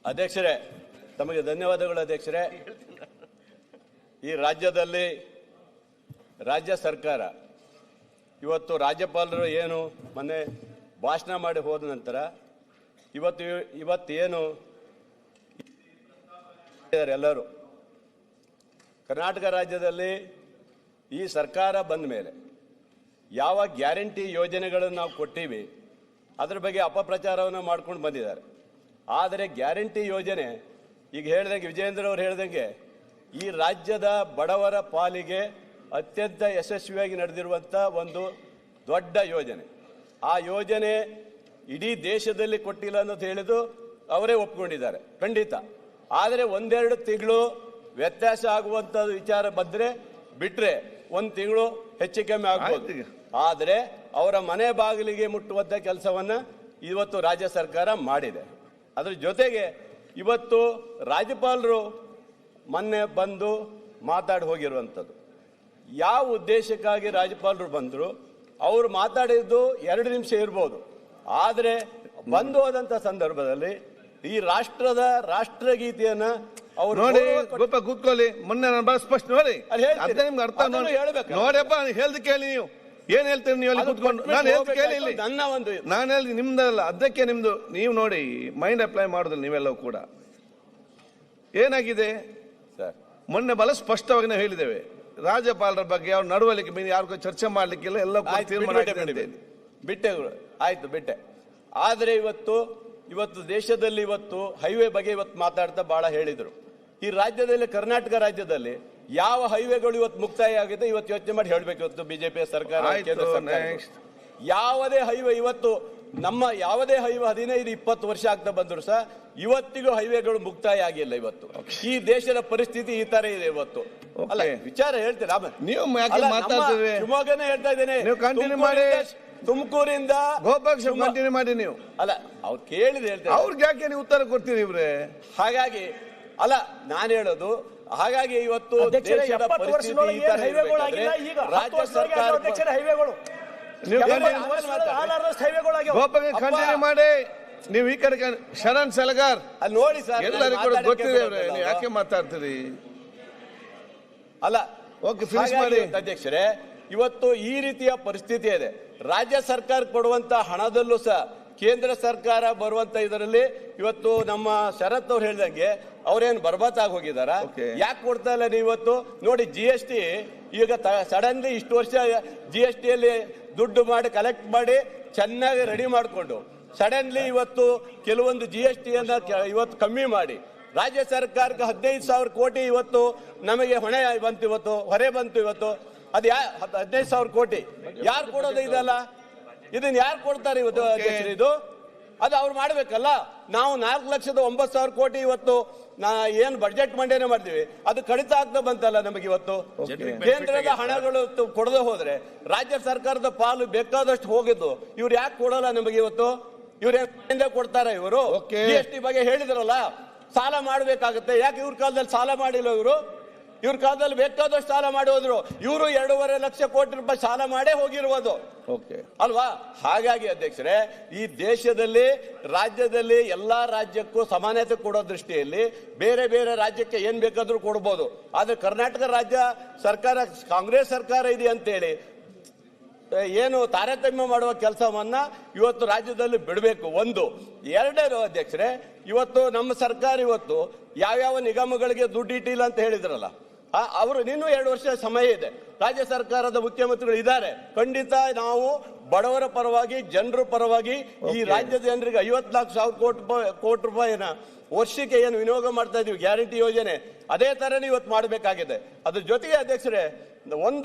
ಅಧ್ಯಕ್ಷರೇ, ತಮಗೆ ಧನ್ಯವಾದಗಳು ಅಧ್ಯಕ್ಷರೇ. ಈ ರಾಜ್ಯದಲ್ಲಿ ರಾಜ್ಯ ಸರ್ಕಾರ ಇವತ್ತು ರಾಜ್ಯಪಾಲರು ಏನು ಮೊನ್ನೆ ಭಾಷಣ ಮಾಡಿ ಹೋದ ನಂತರ ಇವತ್ತೇನು ಎಲ್ಲರೂ ಕರ್ನಾಟಕ ರಾಜ್ಯದಲ್ಲಿ ಈ ಸರ್ಕಾರ ಬಂದ ಮೇಲೆ ಯಾವ ಗ್ಯಾರಂಟಿ ಯೋಜನೆಗಳನ್ನು ನಾವು ಕೊಟ್ಟಿವಿ ಅದರ ಬಗ್ಗೆ ಅಪಪ್ರಚಾರವನ್ನು ಮಾಡ್ಕೊಂಡು ಬಂದಿದ್ದಾರೆ. ಆದರೆ ಗ್ಯಾರಂಟಿ ಯೋಜನೆ ಈಗ ಹೇಳಿದಂಗೆ ವಿಜಯೇಂದ್ರ ಅವರು ಹೇಳಿದಂಗೆ ಈ ರಾಜ್ಯದ ಬಡವರ ಪಾಲಿಗೆ ಅತ್ಯಂತ ಯಶಸ್ವಿಯಾಗಿ ನಡೆದಿರುವಂಥ ಒಂದು ದೊಡ್ಡ ಯೋಜನೆ. ಆ ಯೋಜನೆ ಇಡೀ ದೇಶದಲ್ಲಿ ಕೊಟ್ಟಿಲ್ಲ ಅನ್ನೋದು ಹೇಳಿದು ಅವರೇ ಒಪ್ಕೊಂಡಿದ್ದಾರೆ ಖಂಡಿತ. ಆದರೆ ಒಂದೆರಡು ತಿಂಗಳು ವ್ಯತ್ಯಾಸ ಆಗುವಂಥ ವಿಚಾರ ಬಂದರೆ ಬಿಟ್ಟರೆ ಒಂದು ತಿಂಗಳು ಹೆಚ್ಚು ಕಮ್ಮಿ ಆಗ್ಬೋದು. ಆದರೆ ಅವರ ಮನೆ ಬಾಗಿಲಿಗೆ ಮುಟ್ಟುವಂಥ ಕೆಲಸವನ್ನು ಇವತ್ತು ರಾಜ್ಯ ಸರ್ಕಾರ ಮಾಡಿದೆ. ಅದರ ಜೊತೆಗೆ ಇವತ್ತು ರಾಜ್ಯಪಾಲರು ಮೊನ್ನೆ ಬಂದು ಮಾತಾಡಿ ಹೋಗಿರುವಂಥದ್ದು ಯಾವ ಉದ್ದೇಶಕ್ಕಾಗಿ ರಾಜ್ಯಪಾಲರು ಬಂದರು, ಅವರು ಮಾತಾಡಿದ್ದು 2 ನಿಮಿಷ ಇರ್ಬೋದು. ಆದರೆ ಬಂದು ಹೋದಂಥ ಸಂದರ್ಭದಲ್ಲಿ ಈ ರಾಷ್ಟ್ರದ ರಾಷ್ಟ್ರಗೀತೆಯನ್ನ ಅವರು ನೋಡಿ ಕೂತ್ಕೊಳ್ಳಿ. ಮೊನ್ನೆ ನಾನು ಬಹಳ ಸ್ಪಷ್ಟ ನೋಡಿ ನಿಮ್ಗೆ ಅರ್ಥ ನೋಡಪ್ಪ ಹೇಳ್ದು ಕೇಳಿ. ನೀವು ಏನ್ ಹೇಳ್ತೀರಿ? ನೀವು ಅಲ್ಲಿ ಕೂತ್ಕೊಂಡು ನಾನು ಹೇಳ್ದು ಕೇಳಿ. ಇಲ್ಲಿ ನಾನು ಹೇಳಿ ನಿಮ್ದಲ್ಲ, ಅದಕ್ಕೆ ನಿಮ್ದು ನೀವು ನೋಡಿ ಮೈಂಡ್ ಅಪ್ಲೈ ಮಾಡೋದಿಲ್ಲ ನೀವೆಲ್ಲವೂ ಕೂಡ. ಏನಾಗಿದೆ ಸರ್, ಮೊನ್ನೆ ಬಹಳ ಸ್ಪಷ್ಟವಾಗಿ ನಾವು ಹೇಳಿದ್ದೇವೆ ರಾಜ್ಯಪಾಲರ ಬಗ್ಗೆ ಅವ್ರ ನಡವಳಿಕೆ ಮೇಲೆ ಯಾರಿಗೂ ಚರ್ಚೆ ಮಾಡ್ಲಿಕ್ಕಿಲ್ಲ, ಎಲ್ಲ ತೀರ್ಮಾನ ಆಯ್ತು ಬಿಟ್ಟೆ. ಆದರೆ ಇವತ್ತು ದೇಶದಲ್ಲಿ ಹೈವೇ ಬಗ್ಗೆ ಮಾತಾಡ್ತಾ ಬಹಳ ಹೇಳಿದ್ರು. ಈ ರಾಜ್ಯದಲ್ಲಿ ಕರ್ನಾಟಕ ರಾಜ್ಯದಲ್ಲಿ ಯಾವ ಹೈವೇಗಳು ಇವತ್ತು ಮುಕ್ತಾಯ ಆಗಿದೆ ಇವತ್ತು ಯೋಚನೆ ಮಾಡಿ ಹೇಳ್ಬೇಕು. ಇವತ್ತು ಬಿಜೆಪಿ ಸರ್ಕಾರ ಕೇಂದ್ರ ಸರ್ಕಾರ ಯಾವುದೇ ಹೈವೇ ಯಾವುದೇ ಹೈವೇ 15-20 ವರ್ಷ ಆಗ್ತಾ ಬಂದ್ರು ಸಹ ಇವತ್ತಿಗೂ ಹೈವೇಗಳು ಮುಕ್ತಾಯ ಆಗಿಲ್ಲ. ಇವತ್ತು ಈ ದೇಶದ ಪರಿಸ್ಥಿತಿ ಈ ತರ ಇದೆ. ಇವತ್ತು ಅಲ್ಲ ವಿಚಾರ ಹೇಳ್ತೀರಾ? ನೀವು ಶಿವಮೊಗ್ಗನೇ ಹೇಳ್ತಾ ಇದ್ದೇನೆ, ತುಮಕೂರಿಂದ ಗೋಪಾಕ್ಷ ಕಂಟಿನ್ಯೂ ಮಾಡಿ. ನೀವು ಅಲ್ಲ ಅವ್ರು ಕೇಳಿದ್ರೆ ಹೇಳ್ತಾರೆ, ಅವ್ರಿಗೆ ಯಾಕೆ ನೀವು ಉತ್ತರ ಕೊಡ್ತೀರಿ ಇವ್ರೆ? ಹಾಗಾಗಿ ಅಲ್ಲ ನಾನು ಹೇಳೋದು, ಹಾಗಾಗಿ ಇವತ್ತು ದೇಶದ ಪರಿಸ್ಥಿತಿ ಈ ತರ ರಾಜ್ಯ ಸರ್ಕಾರ ಕಂಟಿನ್ಯೂ ಮಾಡಿ. ನೀವು ಈ ಕಡೆ ಶರಣ್ ಸಲಗಾರ್ ಅಲ್ಲಿ ನೋಡಿ ಸರ್, ಎಲ್ಲರಿಗೂ ಗೊತ್ತಿದೆ. ನೀವು ಯಾಕೆ ಮಾತಾಡ್ತೀರಿ? ಅಲ್ಲ ಓಕೆ ಫಿನಿಶ್ ಮಾಡಿ ಅಧ್ಯಕ್ಷರೇ. ಇವತ್ತು ಈ ರೀತಿಯ ಪರಿಸ್ಥಿತಿ ಇದೆ. ರಾಜ್ಯ ಸರ್ಕಾರ ಕೊಡುವಂತ ಹಣದಲ್ಲೂ ಸಹ ಕೇಂದ್ರ ಸರ್ಕಾರ ಬರುವಂತ ಇದರಲ್ಲಿ ಇವತ್ತು ನಮ್ಮ ಶರತ್ ಅವ್ರು ಹೇಳಿದಂಗೆ ಅವ್ರೇನು ಬರ್ಬಾತಾಗಿ ಹೋಗಿದಾರ. ಯಾಕೆ ಕೊಡ್ತಾ ಇಲ್ಲ ನೀವು? ಇವತ್ತು ನೋಡಿ GST ಈಗ ಸಡನ್ಲಿ ಇಷ್ಟು ವರ್ಷ GST ಅಲ್ಲಿ ದುಡ್ಡು ಮಾಡಿ ಕಲೆಕ್ಟ್ ಮಾಡಿ ಚೆನ್ನಾಗಿ ರೆಡಿ ಮಾಡಿಕೊಂಡು ಸಡನ್ಲಿ ಇವತ್ತು ಕೆಲವೊಂದು GST ಅನ್ನ ಇವತ್ತು ಕಮ್ಮಿ ಮಾಡಿ ರಾಜ್ಯ ಸರ್ಕಾರಕ್ಕೆ 15,000 ಕೋಟಿ ಇವತ್ತು ನಮಗೆ ಹೊಣೆ ಬಂತು, ಇವತ್ತು ಹೊರೆ ಬಂತು. ಇವತ್ತು ಅದು 15,000 ಕೋಟಿ ಯಾರು ಕೊಡೋದು? ಇದಲ್ಲ, ಇದನ್ನ ಯಾರು ಕೊಡ್ತಾರೆ ಇವತ್ತು ಅಧ್ಯಕ್ಷರು? ಇದು ಅದು ಅವ್ರು ಮಾಡ್ಬೇಕಲ್ಲ. ನಾವು 4,09,000 ಕೋಟಿ ಇವತ್ತು ಏನ್ ಬಡ್ಜೆಟ್ ಮಂಡನೆ ಮಾಡ್ತೀವಿ ಅದು ಕಡಿತ ಆಗ್ತಾ ಬಂತಲ್ಲ ನಮಗೆ. ಇವತ್ತು ಕೇಂದ್ರದ ಹಣಗಳು ಕೊಡದೆ ಹೋದ್ರೆ ರಾಜ್ಯ ಸರ್ಕಾರದ ಪಾಲು ಬೇಕಾದಷ್ಟು ಹೋಗಿದ್ದು ಇವ್ರು ಯಾಕೆ ಕೊಡಲ್ಲ ನಮಗೆ? ಇವತ್ತು ಇವ್ರು ಕೊಡ್ತಾರ? ಇವರು GST ಬಗ್ಗೆ ಹೇಳಿದ್ರಲ್ಲ, ಸಾಲ ಮಾಡ್ಬೇಕಾಗತ್ತೆ. ಯಾಕೆ ಇವ್ರ ಕಾಲದಲ್ಲಿ ಸಾಲ ಮಾಡಿಲ್ಲ? ಇವ್ರ ಕಾಲದಲ್ಲಿ ಬೇಕಾದಷ್ಟು ಸಾಲ ಮಾಡಿ ಹೋದ್ರು. ಇವರು 2.5 ಲಕ್ಷ ಕೋಟಿ ರೂಪಾಯಿ ಸಾಲ ಮಾಡೇ ಹೋಗಿರುವುದು ಅಲ್ವಾ? ಹಾಗಾಗಿ ಅಧ್ಯಕ್ಷರೇ, ಈ ದೇಶದಲ್ಲಿ ರಾಜ್ಯದಲ್ಲಿ ಎಲ್ಲಾ ರಾಜ್ಯಕ್ಕೂ ಸಮಾನತೆ ಕೊಡೋ ದೃಷ್ಟಿಯಲ್ಲಿ ಬೇರೆ ಬೇರೆ ರಾಜ್ಯಕ್ಕೆ ಏನ್ ಬೇಕಾದ್ರೂ ಕೊಡ್ಬೋದು. ಆದ್ರೆ ಕರ್ನಾಟಕ ರಾಜ್ಯ ಸರ್ಕಾರ ಕಾಂಗ್ರೆಸ್ ಸರ್ಕಾರ ಇದೆ ಅಂತೇಳಿ ಏನು ತಾರತಮ್ಯ ಮಾಡುವ ಕೆಲಸವನ್ನ ಇವತ್ತು ರಾಜ್ಯದಲ್ಲಿ ಬಿಡಬೇಕು. ಒಂದು. ಎರಡನೇದು ಅಧ್ಯಕ್ಷರೇ, ಇವತ್ತು ನಮ್ಮ ಸರ್ಕಾರ ಇವತ್ತು ಯಾವ್ಯಾವ ನಿಗಮಗಳಿಗೆ ದುಡ್ಡು ಇಟ್ಟಿಲ್ಲ ಅಂತ ಹೇಳಿದ್ರಲ್ಲ, ಅವರು ಇನ್ನೂ 2 ವರ್ಷ ಸಮಯ ಇದೆ. ರಾಜ್ಯ ಸರ್ಕಾರದ ಮುಖ್ಯಮಂತ್ರಿಗಳು ಇದ್ದಾರೆ. ಖಂಡಿತ ನಾವು ಬಡವರ ಪರವಾಗಿ, ಜನರ ಪರವಾಗಿ ಈ ರಾಜ್ಯದ ಜನರಿಗೆ 54,000 ಕೋಟಿ ರೂಪಾಯಿನ ವರ್ಷಕ್ಕೆ ಏನು ವಿನಿಯೋಗ ಮಾಡ್ತಾ ಇದೀವಿ ಗ್ಯಾರಂಟಿ ಯೋಜನೆ, ಅದೇ ತರನೇ ಇವತ್ತು ಮಾಡಬೇಕಾಗಿದೆ. ಅದ್ರ ಜೊತೆಗೆ ಅಧ್ಯಕ್ಷರೇ,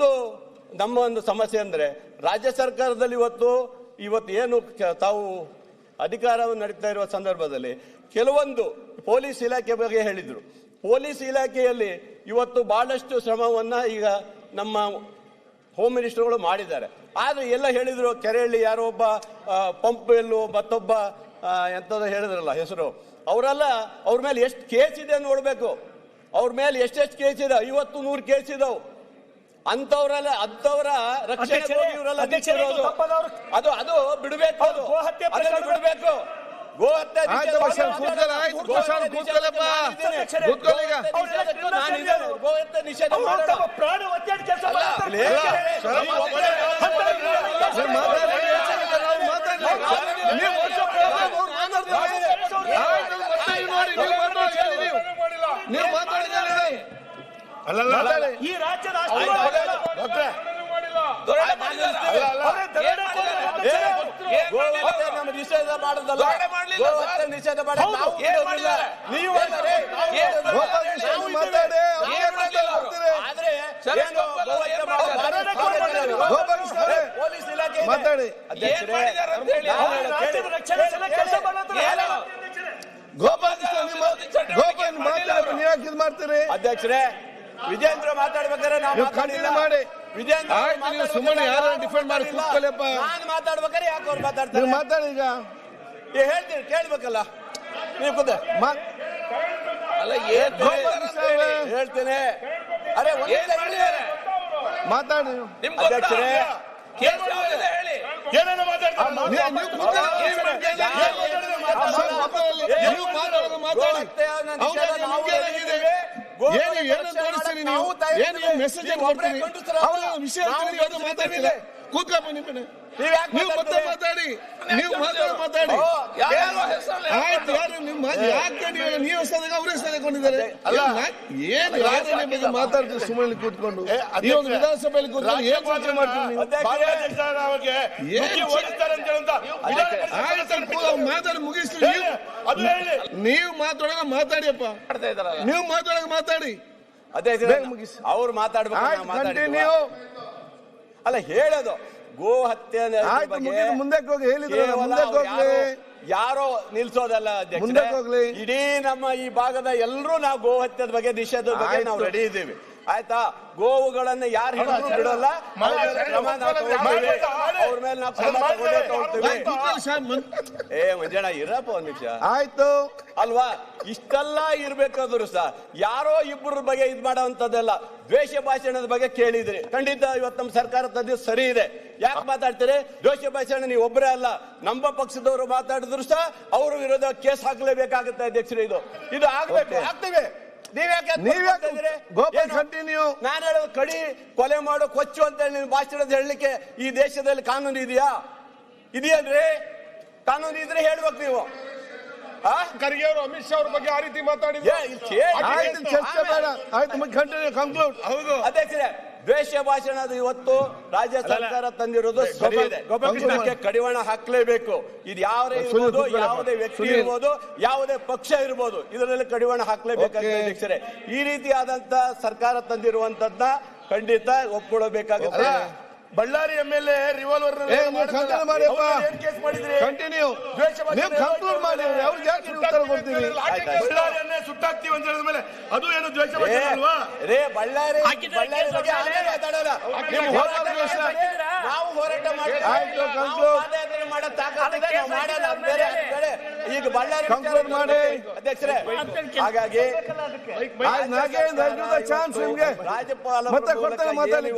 ನಮ್ಮ ಒಂದು ಸಮಸ್ಯೆ ಅಂದ್ರೆ ರಾಜ್ಯ ಸರ್ಕಾರದಲ್ಲಿ ಇವತ್ತು ಏನು ತಾವು ಅಧಿಕಾರವನ್ನು ನಡೆಸ್ತಾ ಇರುವ ಸಂದರ್ಭದಲ್ಲಿ ಕೆಲವೊಂದು ಪೊಲೀಸ್ ಇಲಾಖೆ ಬಗ್ಗೆ ಹೇಳಿದ್ರು. ಪೊಲೀಸ್ ಇಲಾಖೆಯಲ್ಲಿ ಇವತ್ತು ಬಹಳಷ್ಟು ಶ್ರಮವನ್ನ ಈಗ ನಮ್ಮ ಹೋಮ್ ಮಿನಿಸ್ಟರ್ಗಳು ಮಾಡಿದ್ದಾರೆ. ಆದ್ರೆ ಎಲ್ಲ ಹೇಳಿದ್ರು, ಕೆರೆಯಲ್ಲಿ ಯಾರೋ ಒಬ್ಬ ಪಂಪ್ ಎಲ್ಲೋ ಮತ್ತೊಬ್ಬ ಎಂತದ ಹೇಳಿದ್ರಲ್ಲ ಹೆಸರು, ಅವರೆಲ್ಲ ಅವ್ರ ಮೇಲೆ ಎಷ್ಟು ಕೇಸ್ ಇದೆ ನೋಡ್ಬೇಕು. ಅವ್ರ ಮೇಲೆ ಎಷ್ಟೆಷ್ಟು ಕೇಸ್ ಇದೆ, 50-100 ಕೇಸ್ ಇದಾವ್. ಅಂತವರ ರಕ್ಷಣೆ ಅದು ಬಿಡಬೇಕು. ಗೋಹತ್ಯೆ ಆಯ್ತು ಬಸ್ಸಲ್ಲಿ ಕೂತ್ಕೊಳ್ಳಿ, ಆಯ್ತು ಬಸ್ಸಲ್ಲಿ ಕೂತ್ಕೊಳ್ಳಪ್ಪ, ಕೂತ್ಕೊಳ್ಳಿ ಈಗ. ಗೋಹತ್ಯೆ ನಿಷೇಧ ಪ್ರಾಣ ಒತ್ತಡ ಕೆಲಸ ಮಾಡ್ತಾರೆ. ನೀವು ಮಾತಾಡಿದ್ರೆ ಈ ರಾಜ್ಯದ ನಿಷೇಧ ಮಾಡೋದಲ್ಲ, ನಿಷೇಧ ನೀವು ಪೊಲೀಸ್ ಇಲಾಖೆ ಮಾತಾಡಿ. ಗೋಪಾಲ್ ಮಾತಾಡಿ, ನೀವು ಯಾಕೆ ಇದು ಮಾಡ್ತೀರಿ? ಅಧ್ಯಕ್ಷರೇ, ವಿಜೇಂದ್ರ ಮಾತಾಡ್ಬೇಕಾದ್ರೆ ನಾವು ಕಂಟಿನ್ಯೂ ಮಾಡಿ. ವಿಜೇಂದ್ರ ಆಯ್ತು, ನೀವು ಸುಮ್ಮನೆ ಯಾರು ಡಿಫೆಂಡ್ ಮಾಡಿ ಕೂತ್ಕೊಳ್ಳಪ್ಪ. ನಾನು ಮಾತಾಡ್ಬೇಕಾದ್ರೆ ಯಾಕೆ ಅವ್ರು ಮಾತಾಡ್ತಾರೆ? ನೀವು ಮಾತಾಡಿ ಈಗ. ಹೇಳ್ತೀನಿ, ಕೇಳ್ಬೇಕಲ್ಲ ನೀವು ಖುದ ಅಲ್ಲ ಹೇಳ್ತೇನೆ. ಅರೆ ಮಾತಾಡಿ. ಅಧ್ಯಕ್ಷರೇ, ಏನೇನು ಮಾತಾಡ್ತಾರೆ? ಕೂತ್ಕೊಪ್ಪ, ನೀವು ಮತ್ತೆ ಮಾತಾಡಿ, ನೀವು ಮಾತಾಡಿ. ಆಯ್ತು, ಯಾರು ನೀವು ಯಾಕೆ ನೀವು ಹೆಸರಾಗ ಅವ್ರ ಹೆಸರಾಕೊಂಡಿದ್ದಾರೆ? ಏನು ಯಾರನ್ನ ಬಗ್ಗೆ ಮಾತಾಡ್ತೀವಿ ಸುಮ್ಮನೆ ಕೂತ್ಕೊಂಡು? ಈ ಒಂದು ವಿಧಾನಸಭೆಯಲ್ಲಿ ಕೂತ್ಕೊಂಡು ಏನ್ ಚರ್ಚೆ ಮಾಡ್ತೀವಿ? ಮಾತಾಡಿ ಮುಗಿಸ್ಲಿ. ನೀವು ಮಾತಾಡೋಣ ಮಾತಾಡಿಯಪ್ಪ, ನೀವು ಮಾತಾಡೋಣ ಮಾತಾಡಿ. ಅದೇ ಅವ್ರು ಮಾತಾಡ್ಬೇಕು. ನೀವು ಅಲ್ಲ ಹೇಳೋದು ಗೋಹತ್ಯೆ ಮುಂದಕ್ಕೆ ಹೋಗಿ ಹೇಳಿದ್ರೆ ಮುಂದಕ್ಕೆ ಹೋಗ್ಲಿ, ಯಾರೋ ನಿಲ್ಸೋದಲ್ಲ ಅಧ್ಯಕ್ಷರೇ. ಇಡೀ ನಮ್ಮ ಈ ಭಾಗದ ಎಲ್ಲರೂ ನಾವು ಗೋಹತ್ಯದ ಬಗ್ಗೆ ನಿಷೇಧದ ಬಗ್ಗೆ ನಾವು ರೆಡಿ ಇದ್ದೀವಿ. ಆಯ್ತಾ? ಗೋವುಗಳನ್ನ ಯಾರು ಹಿಡಿದ್ರು ಬಿಡೋಲ್ಲ, ಅವ್ರ ಮೇಲೆ ನಾವು ತಗೊಳ್ತೀವಿ. ಮಂಜಣ್ಣ ಇರಪ್ಪ ಒಂದ್ ನಿಮಿಷ. ಆಯ್ತು ಅಲ್ವಾ? ಇಷ್ಟೆಲ್ಲ ಇರ್ಬೇಕಾದ್ರು ಸಹ ಯಾರೋ ಇಬ್ಬರ ಬಗ್ಗೆ ಇದ್ ಮಾಡೋಂಥದ್ದೆಲ್ಲ ದ್ವೇಷ ಭಾಷಣದ ಬಗ್ಗೆ ಕೇಳಿದ್ರಿ. ಖಂಡಿತ ಇವತ್ತು ನಮ್ಮ ಸರ್ಕಾರ ತಂದಿದ್ದು ಸರಿ ಇದೆ. ಯಾಕೆ ಮಾತಾಡ್ತೀರಿ? ದ್ವೇಷ ಭಾಷಣ ನೀವು ಒಬ್ಬರೇ ಅಲ್ಲ, ನಮ್ಮ ಪಕ್ಷದವರು ಮಾತಾಡಿದ್ರು ಸಹ ಅವ್ರ ವಿರೋಧ ಕೇಸ್ ಹಾಕ್ಲೇಬೇಕಾಗುತ್ತೆ ಅಧ್ಯಕ್ಷರೇ. ಇದು ಆಗ್ಬೇಕು, ಆಗ್ತೇವೆ. ಕಂಟಿನ್ಯೂ. ನಾನು ಹೇಳೋದು ಕಡಿ, ಕೊಲೆ ಮಾಡು, ಕೊಚ್ಚು ಅಂತ ಹೇಳಿ ಭಾಷಣದ ಹೇಳಲಿಕ್ಕೆ ಈ ದೇಶದಲ್ಲಿ ಕಾನೂನು ಇದೆಯಾ? ಇದೆಯಲ್ರಿ? ಕಾನೂನು ಇದ್ರೆ ಹೇಳ್ಬೇಕು ನೀವು. ಖರ್ಗೆ ಅವರು ಅಮಿತ್ ಶಾ ಅವ್ರ ಬಗ್ಗೆ ಆ ರೀತಿ ಮಾತಾಡಿದ್ರೆ ಚರ್ಚೆ ಬೇಡ. ಆಯ್ತು, ಕಂಟಿನ್ಯೂ, ಕನ್ಕ್ಲೂಡ್. ಹೌದು ಅಧ್ಯಕ್ಷರೇ, ದ್ವೇಷ ಭಾಷಣ ಇವತ್ತು ರಾಜ್ಯ ಸರ್ಕಾರ ತಂದಿರೋದು ಸರಿ ಇದೆ. ಗೋಪಾಲಕೃಷ್ಣಕ್ಕೆ ಕಡಿವಾಣ ಹಾಕ್ಲೇಬೇಕು. ಇದು ಯಾರೇ ಇರ್ಬೋದು, ಯಾವುದೇ ವ್ಯಕ್ತಿ ಇರ್ಬೋದು, ಯಾವುದೇ ಪಕ್ಷ ಇರ್ಬೋದು, ಇದರಲ್ಲಿ ಕಡಿವಾಣ ಹಾಕ್ಲೇಬೇಕಾಗುತ್ತೆ ಅಧ್ಯಕ್ಷರೇ. ಈ ರೀತಿಯಾದಂತ ಸರ್ಕಾರ ತಂದಿರುವಂತದ್ನ ಖಂಡಿತ ಒಪ್ಕೊಳ್ಳಬೇಕಾಗುತ್ತೆ. ಬಳ್ಳಾರಿ MLA ರಿವಾಲ್ವರ್ ಕೇಸ್ ಮಾಡಿದ್ರಿ, ಕಂಟಿನ್ಯೂ. ನೀವು ಕನ್ಕ್ಲೂಡ್ ಮಾಡಿ, ಅವ್ರಿಗೆ ಯಾಕೆ ಉತ್ತರ ಕೊಡ್ತೀವಿ? ಬಳ್ಳಾರಿಯನ್ನೇ ಸುಟ್ಟಾಕ್ತೀವಿ ಅಂತ ಹೇಳಿದ ಮೇಲೆ ಅದು ಏನು ದ್ವೇಷ ಭಾಷಣ ಅಲ್ವಾ? ಬಳ್ಳಾರಿ ಬಗ್ಗೆ ಮಾತಾಡೋಣ. ನಾವು ಹೋರಾಟ ಪಾದಯಾತ್ರೆ ಮಾಡೋ ತಾಕತ್ತಿದೆ, ನಾವು ಮಾಡಲ್ಲ. ಬೇರೆ ಈಗ ಬಳ್ಳಾರಿ ಕನ್ಕ್ಲೂಡ್ ಮಾಡಿ ಅಧ್ಯಕ್ಷರೇ. ಹಾಗಾಗಿ ಚಾನ್ಸ್ ನಿಮ್ಗೆ ರಾಜ್ಯಪಾಲ ಮತ್ತೆ ಕೊಡ್ತಾರೆ, ಮಾತಾಡಿ.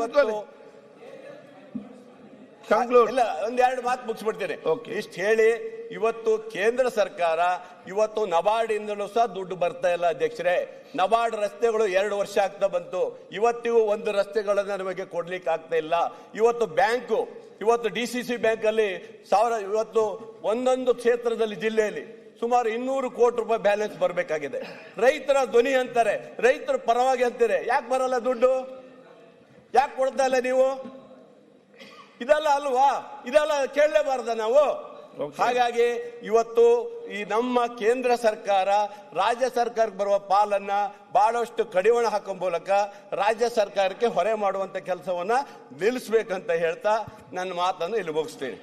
ಇಲ್ಲ, ಒಂದೆರಡು ಮಾತು ಮುಗಿಸ್ಬಿಡ್ತೇನೆ. ಇಷ್ಟು ಹೇಳಿ, ಇವತ್ತು ಕೇಂದ್ರ ಸರ್ಕಾರ ಇವತ್ತು ನಬಾರ್ಡ್ ಇಂದಲೂ ಸಹ ದುಡ್ಡು ಬರ್ತಾ ಇಲ್ಲ ಅಧ್ಯಕ್ಷರೇ. ನಬಾರ್ಡ್ ರಸ್ತೆಗಳು 2 ವರ್ಷ ಆಗ್ತಾ ಬಂತು, ಇವತ್ತಿಗೂ ಒಂದು ರಸ್ತೆಗಳನ್ನ ನಮಗೆ ಕೊಡ್ಲಿಕ್ಕೆ ಆಗ್ತಾ ಇಲ್ಲ. ಇವತ್ತು ಬ್ಯಾಂಕು, ಇವತ್ತು DCC ಬ್ಯಾಂಕ್ ಅಲ್ಲಿ ಇವತ್ತು ಒಂದೊಂದು ಕ್ಷೇತ್ರದಲ್ಲಿ ಜಿಲ್ಲೆಯಲ್ಲಿ ಸುಮಾರು 200 ಕೋಟಿ ರೂಪಾಯಿ ಬ್ಯಾಲೆನ್ಸ್ ಬರಬೇಕಾಗಿದೆ. ರೈತರ ಧ್ವನಿ ಅಂತಾರೆ, ರೈತರ ಪರವಾಗಿ ಅಂತಾರೆ. ಯಾಕೆ ಬರಲ್ಲ ದುಡ್ಡು? ಯಾಕೆ ಕೊಡ್ತಾ ಇಲ್ಲ ನೀವು? ಇದೆಲ್ಲ ಅಲ್ವಾ? ಇದೆಲ್ಲ ಕೇಳಲೇಬಾರ್ದ ನಾವು? ಹಾಗಾಗಿ ಇವತ್ತು ಈ ನಮ್ಮ ಕೇಂದ್ರ ಸರ್ಕಾರ ರಾಜ್ಯ ಸರ್ಕಾರಕ್ಕೆ ಬರುವ ಪಾಲನ್ನ ಬಹಳಷ್ಟು ಕಡಿವಾಣ ಹಾಕೋ ಮೂಲಕ ರಾಜ್ಯ ಸರ್ಕಾರಕ್ಕೆ ಹೊರೆ ಮಾಡುವಂತ ಕೆಲಸವನ್ನ ನಿಲ್ಲಿಸಬೇಕಂತ ಹೇಳ್ತಾ ನನ್ನ ಮಾತನ್ನು ಇಲ್ಲಿ ಮುಗಿಸ್ತೀನಿ.